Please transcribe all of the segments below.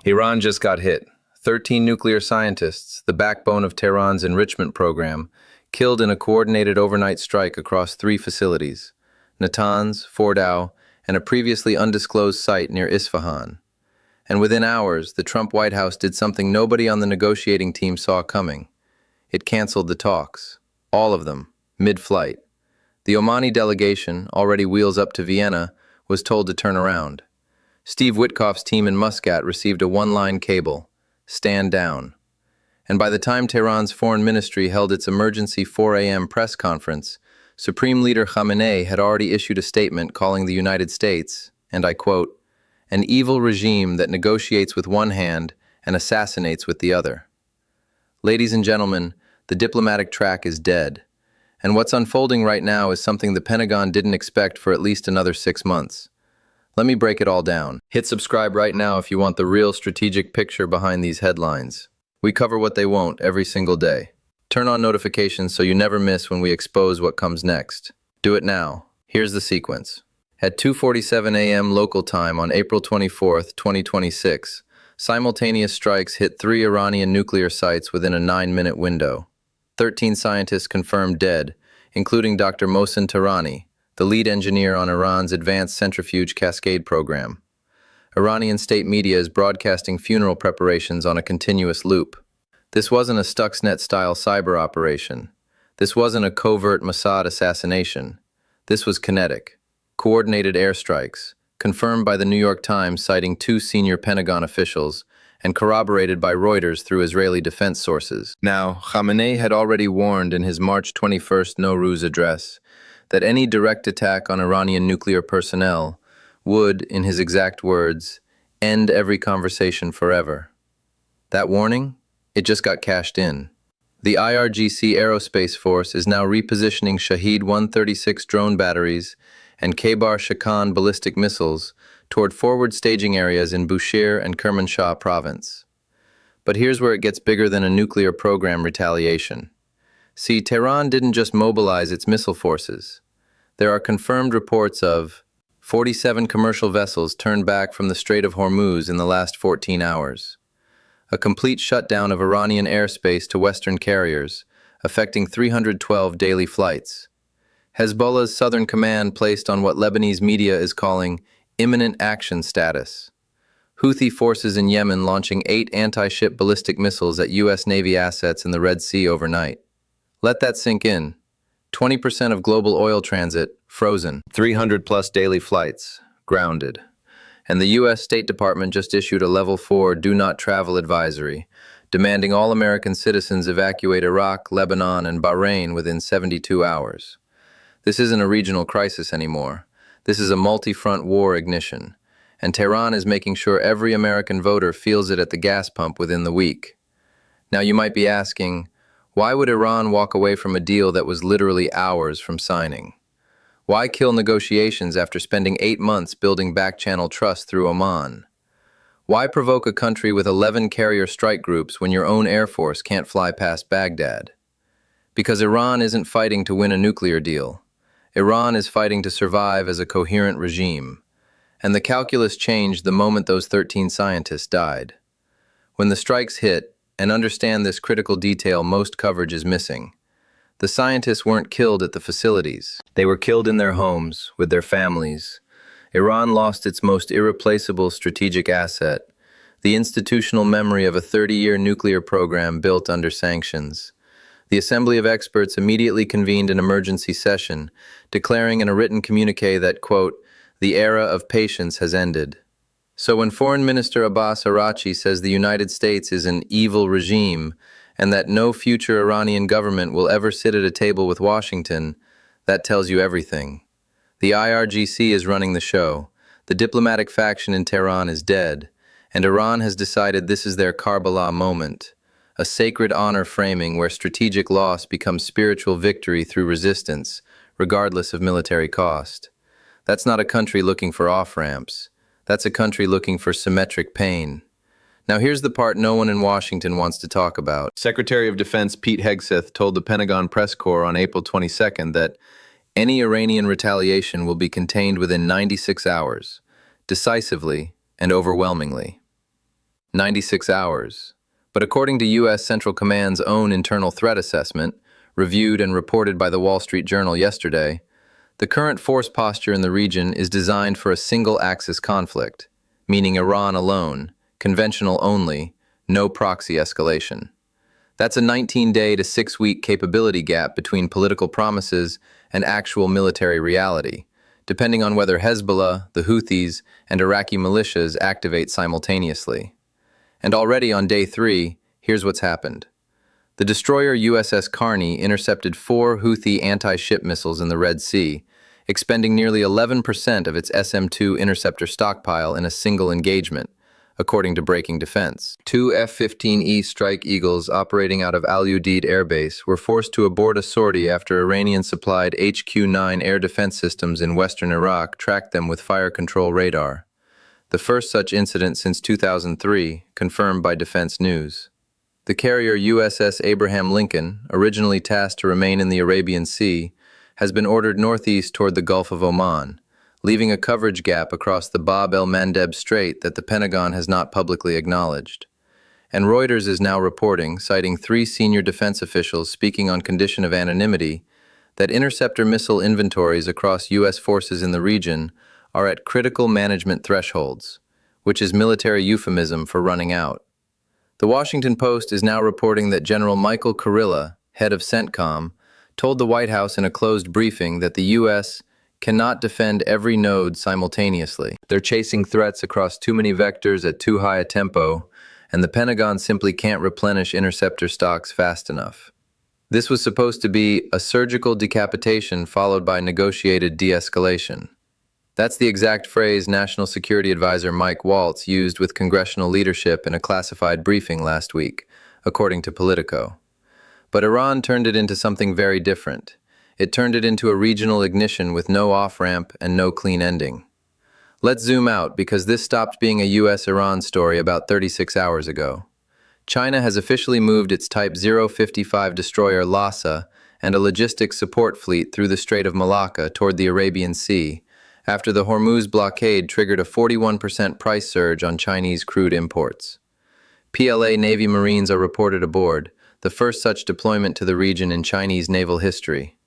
Iran just got hit. 13 nuclear scientists, the backbone of Tehran's enrichment program, killed in a coordinated overnight strike across 3 facilities: Natanz, Fordow, and a previously undisclosed site near Isfahan. And within hours, the Trump White House did something nobody on the negotiating team saw coming. It canceled the talks. All of them, mid-flight. The Omani delegation, already wheels up to Vienna, was told to turn around. Steve Witkoff's team in Muscat received a one-line cable: stand down. And by the time Tehran's foreign ministry held its emergency 4 a.m. press conference, Supreme Leader Khamenei had already issued a statement calling the United States, and I quote, "an evil regime that negotiates with one hand and assassinates with the other." Ladies and gentlemen, the diplomatic track is dead. And what's unfolding right now is something the Pentagon didn't expect for at least another 6 months. Let me break it all down. Hit subscribe right now if you want the real strategic picture behind these headlines. We cover what they won't every single day. Turn on notifications so you never miss when we expose what comes next. Do it now. Here's the sequence. At 2:47 a.m. local time on April 24th, 2026, simultaneous strikes hit 3 Iranian nuclear sites within a 9-minute window. 13 scientists confirmed dead, including Dr. Mohsen Tehrani, the lead engineer on Iran's Advanced Centrifuge Cascade program. Iranian state media is broadcasting funeral preparations on a continuous loop. This wasn't a Stuxnet-style cyber operation. This wasn't a covert Mossad assassination. This was Kinetic, coordinated airstrikes, confirmed by the New York Times citing 2 senior Pentagon officials, and corroborated by Reuters through Israeli defense sources. Now, Khamenei had already warned in his March 21st Nowruz address that any direct attack on Iranian nuclear personnel would, in his exact words, end every conversation forever. That warning? It just got cashed in. The IRGC Aerospace Force is now repositioning Shahed 136 drone batteries and Khaybar Shakan ballistic missiles toward forward staging areas in Bushehr and Kermanshah province. But here's where it gets bigger than a nuclear program retaliation. See, Tehran didn't just mobilize its missile forces. There are confirmed reports of 47 commercial vessels turned back from the Strait of Hormuz in the last 14 hours. A complete shutdown of Iranian airspace to Western carriers, affecting 312 daily flights. Hezbollah's southern command placed on what Lebanese media is calling imminent action status. Houthi forces in Yemen launching 8 anti-ship ballistic missiles at U.S. Navy assets in the Red Sea overnight. Let that sink in. 20% of global oil transit, frozen. 300-plus daily flights, grounded. And the U.S. State Department just issued a Level 4 do not travel advisory, demanding all American citizens evacuate Iraq, Lebanon, and Bahrain within 72 hours. This isn't a regional crisis anymore. This is a multi-front war ignition, and Tehran is making sure every American voter feels it at the gas pump within the week. Now you might be asking, why would Iran walk away from a deal that was literally hours from signing? Why kill negotiations after spending 8 months building back-channel trust through Oman? Why provoke a country with 11 carrier strike groups when your own air force can't fly past Baghdad? Because Iran isn't fighting to win a nuclear deal. Iran is fighting to survive as a coherent regime. And the calculus changed the moment those 13 scientists died. When the strikes hit, and understand this critical detail most coverage is missing, the scientists weren't killed at the facilities. They were killed in their homes, with their families. Iran lost its most irreplaceable strategic asset, the institutional memory of a 30-year nuclear program built under sanctions. The Assembly of Experts immediately convened an emergency session, declaring in a written communique that, quote, "the era of patience has ended." So when Foreign Minister Abbas Araghchi says the United States is an evil regime and that no future Iranian government will ever sit at a table with Washington, that tells you everything. The IRGC is running the show. The diplomatic faction in Tehran is dead, and Iran has decided this is their Karbala moment, a sacred honor framing where strategic loss becomes spiritual victory through resistance, regardless of military cost. That's not a country looking for off-ramps. That's a country looking for symmetric pain. Now here's the part no one in Washington wants to talk about. Secretary of Defense Pete Hegseth told the Pentagon press corps on April 22nd that any Iranian retaliation will be contained within 96 hours, decisively and overwhelmingly. 96 hours. But according to U.S. Central Command's own internal threat assessment, reviewed and reported by the Wall Street Journal yesterday, the current force posture in the region is designed for a single-axis conflict, meaning Iran alone, conventional only, no proxy escalation. That's a 19-day to 6-week capability gap between political promises and actual military reality, depending on whether Hezbollah, the Houthis, and Iraqi militias activate simultaneously. And already on day 3, here's what's happened. The destroyer USS Carney intercepted 4 Houthi anti-ship missiles in the Red Sea, expending nearly 11% of its SM-2 interceptor stockpile in a single engagement, according to Breaking Defense. 2 F-15E Strike Eagles operating out of Al Udeid Air Base were forced to abort a sortie after Iranian-supplied HQ-9 air defense systems in western Iraq tracked them with fire control radar. The first such incident since 2003, confirmed by Defense News. The carrier USS Abraham Lincoln, originally tasked to remain in the Arabian Sea, has been ordered northeast toward the Gulf of Oman, leaving a coverage gap across the Bab el-Mandeb Strait that the Pentagon has not publicly acknowledged. And Reuters is now reporting, citing 3 senior defense officials speaking on condition of anonymity, that interceptor missile inventories across U.S. forces in the region are at critical management thresholds, which is military euphemism for running out. The Washington Post is now reporting that General Michael Kurilla, head of CENTCOM, told the White House in a closed briefing that the U.S. cannot defend every node simultaneously. They're chasing threats across too many vectors at too high a tempo, and the Pentagon simply can't replenish interceptor stocks fast enough. This was supposed to be a surgical decapitation followed by negotiated de-escalation. That's the exact phrase National Security Advisor Mike Waltz used with congressional leadership in a classified briefing last week, according to Politico. But Iran turned it into something very different. It turned it into a regional ignition with no off-ramp and no clean ending. Let's zoom out because this stopped being a U.S.-Iran story about 36 hours ago. China has officially moved its Type 055 destroyer Lhasa and a logistics support fleet through the Strait of Malacca toward the Arabian Sea, after the Hormuz blockade triggered a 41% price surge on Chinese crude imports. PLA Navy Marines are reported aboard, the first such deployment to the region in Chinese naval history.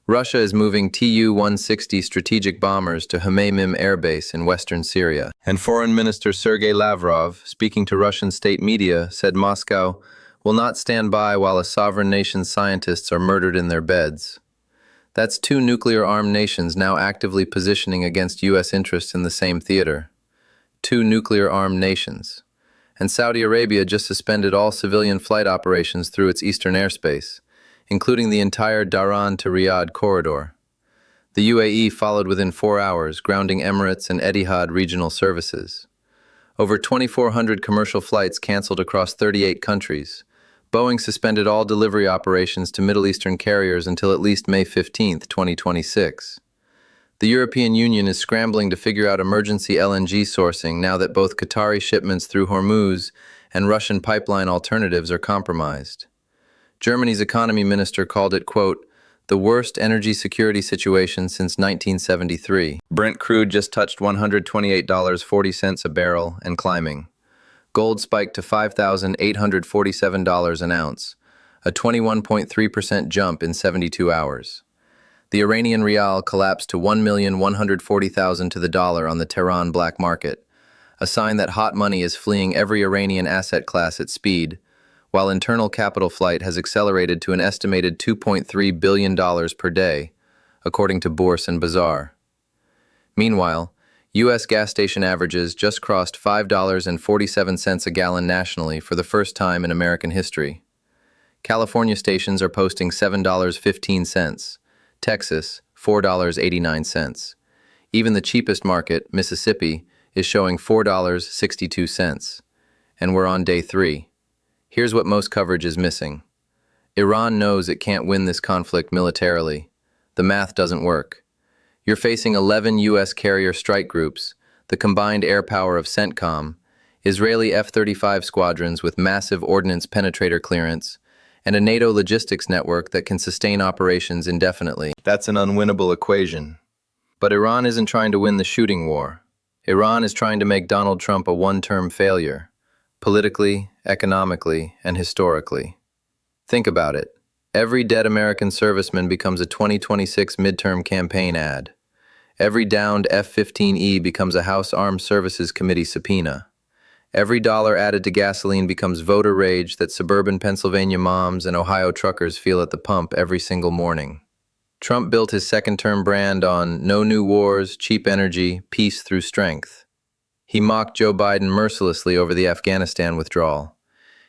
Russia is moving Tu-160 strategic bombers to Hmeimim Air Base in western Syria. And Foreign Minister Sergei Lavrov, speaking to Russian state media, said Moscow will not stand by while a sovereign nation's scientists are murdered in their beds. That's 2 nuclear-armed nations now actively positioning against U.S. interests in the same theater. 2 nuclear-armed nations. And Saudi Arabia just suspended all civilian flight operations through its eastern airspace, including the entire Dhahran to Riyadh corridor. The UAE followed within 4 hours, grounding Emirates and Etihad regional services. Over 2,400 commercial flights canceled across 38 countries. Boeing suspended all delivery operations to Middle Eastern carriers until at least May 15, 2026. The European Union is scrambling to figure out emergency LNG sourcing now that both Qatari shipments through Hormuz and Russian pipeline alternatives are compromised. Germany's economy minister called it, quote, the worst energy security situation since 1973. Brent crude just touched $128.40 a barrel and climbing. Gold spiked to $5,847 an ounce, a 21.3% jump in 72 hours. The Iranian rial collapsed to 1,140,000 to the dollar on the Tehran black market, a sign that hot money is fleeing every Iranian asset class at speed, while internal capital flight has accelerated to an estimated $2.3 billion per day, according to Bourse and Bazaar. Meanwhile, U.S. gas station averages just crossed $5.47 a gallon nationally for the first time in American history. California stations are posting $7.15, Texas, $4.89. Even the cheapest market, Mississippi, is showing $4.62. And we're on day 3. Here's what most coverage is missing. Iran knows it can't win this conflict militarily. The math doesn't work. You're facing 11 U.S. carrier strike groups, the combined air power of CENTCOM, Israeli F-35 squadrons with massive ordnance penetrator clearance, and a NATO logistics network that can sustain operations indefinitely. That's an unwinnable equation. But Iran isn't trying to win the shooting war. Iran is trying to make Donald Trump a one-term failure. politically, economically, and historically. Think about it. Every dead American serviceman becomes a 2026 midterm campaign ad. Every downed F-15E becomes a House Armed Services Committee subpoena. Every dollar added to gasoline becomes voter rage that suburban Pennsylvania moms and Ohio truckers feel at the pump every single morning. Trump built his second-term brand on no new wars, cheap energy, peace through strength. He mocked Joe Biden mercilessly over the Afghanistan withdrawal.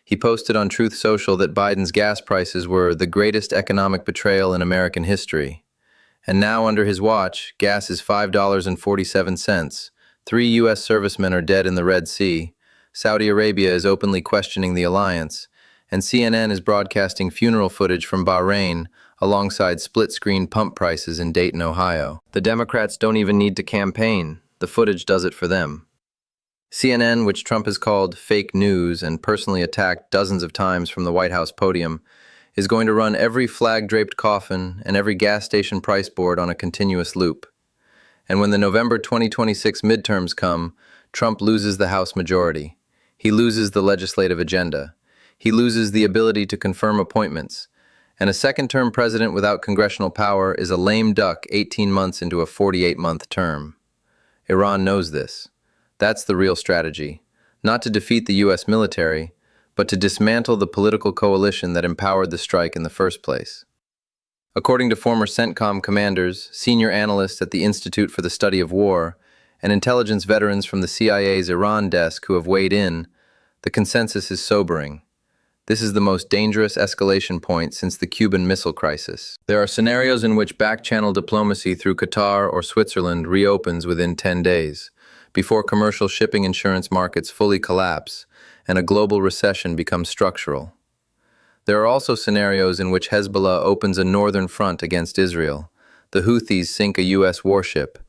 He posted on Truth Social that Biden's gas prices were the greatest economic betrayal in American history. And now, under his watch, gas is $5.47. 3 U.S. servicemen are dead in the Red Sea. Saudi Arabia is openly questioning the alliance. And CNN is broadcasting funeral footage from Bahrain alongside split-screen pump prices in Dayton, Ohio. The Democrats don't even need to campaign. The footage does it for them. CNN, which Trump has called fake news and personally attacked dozens of times from the White House podium, is going to run every flag-draped coffin and every gas station price board on a continuous loop. And when the November 2026 midterms come, Trump loses the House majority. He loses the legislative agenda. He loses the ability to confirm appointments. And a second-term president without congressional power is a lame duck 18 months into a 48-month term. Iran knows this. That's the real strategy. Not to defeat the U.S. military, but to dismantle the political coalition that empowered the strike in the first place. According to former CENTCOM commanders, senior analysts at the Institute for the Study of War, and intelligence veterans from the CIA's Iran desk who have weighed in, the consensus is sobering. This is the most dangerous escalation point since the Cuban Missile Crisis. There are scenarios in which back-channel diplomacy through Qatar or Switzerland reopens within 10 days, before commercial shipping insurance markets fully collapse and a global recession becomes structural. There are also scenarios in which Hezbollah opens a northern front against Israel, the Houthis sink a U.S. warship,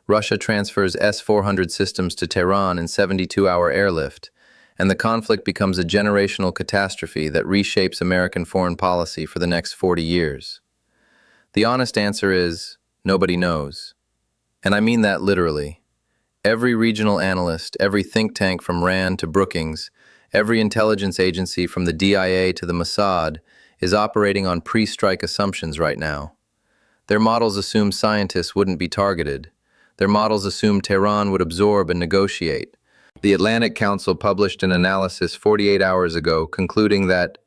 Russia transfers S-400 systems to Tehran in 72-hour airlift, and the conflict becomes a generational catastrophe that reshapes American foreign policy for the next 40 years. The honest answer is, nobody knows. And I mean that literally. Every regional analyst, every think tank from RAND to Brookings, every intelligence agency from the DIA to the Mossad is operating on pre-strike assumptions right now. Their models assume scientists wouldn't be targeted. Their models assume Tehran would absorb and negotiate. The Atlantic Council published an analysis 48 hours ago concluding that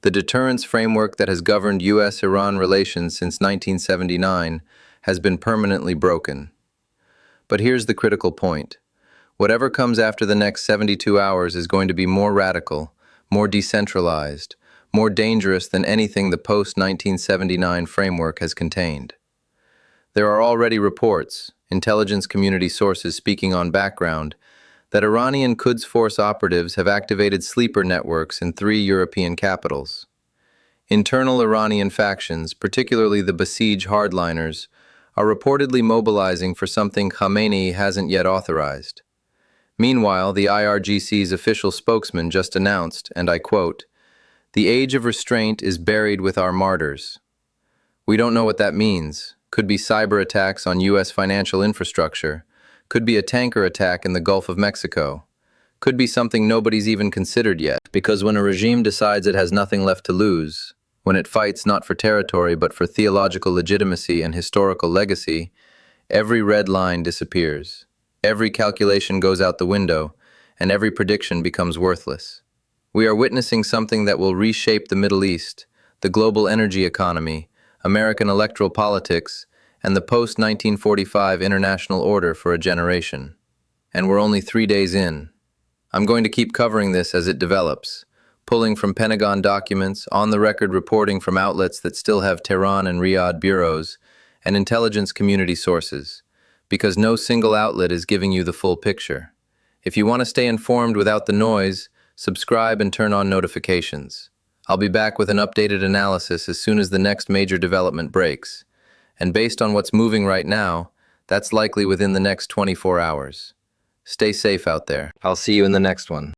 the deterrence framework that has governed U.S. Iran relations since 1979 has been permanently broken. But here's the critical point. Whatever comes after the next 72 hours is going to be more radical, more decentralized, more dangerous than anything the post-1979 framework has contained. There are already reports, intelligence community sources speaking on background, that Iranian Quds Force operatives have activated sleeper networks in 3 European capitals. Internal Iranian factions, particularly the Basij hardliners, are reportedly mobilizing for something Khamenei hasn't yet authorized. Meanwhile, the IRGC's official spokesman just announced, and I quote, "The age of restraint is buried with our martyrs." We don't know what that means. Could be cyber attacks on U.S. financial infrastructure. Could be a tanker attack in the Gulf of Mexico. Could be something nobody's even considered yet, because when a regime decides it has nothing left to lose, when it fights not for territory but for theological legitimacy and historical legacy, every red line disappears. Every calculation goes out the window, and every prediction becomes worthless. We are witnessing something that will reshape the Middle East, the global energy economy, American electoral politics, and the post-1945 international order for a generation. And we're only 3 days in. I'm going to keep covering this as it develops, pulling from Pentagon documents, on-the-record reporting from outlets that still have Tehran and Riyadh bureaus, and intelligence community sources, because no single outlet is giving you the full picture. If you want to stay informed without the noise, subscribe and turn on notifications. I'll be back with an updated analysis as soon as the next major development breaks. And based on what's moving right now, that's likely within the next 24 hours. Stay safe out there. I'll see you in the next one.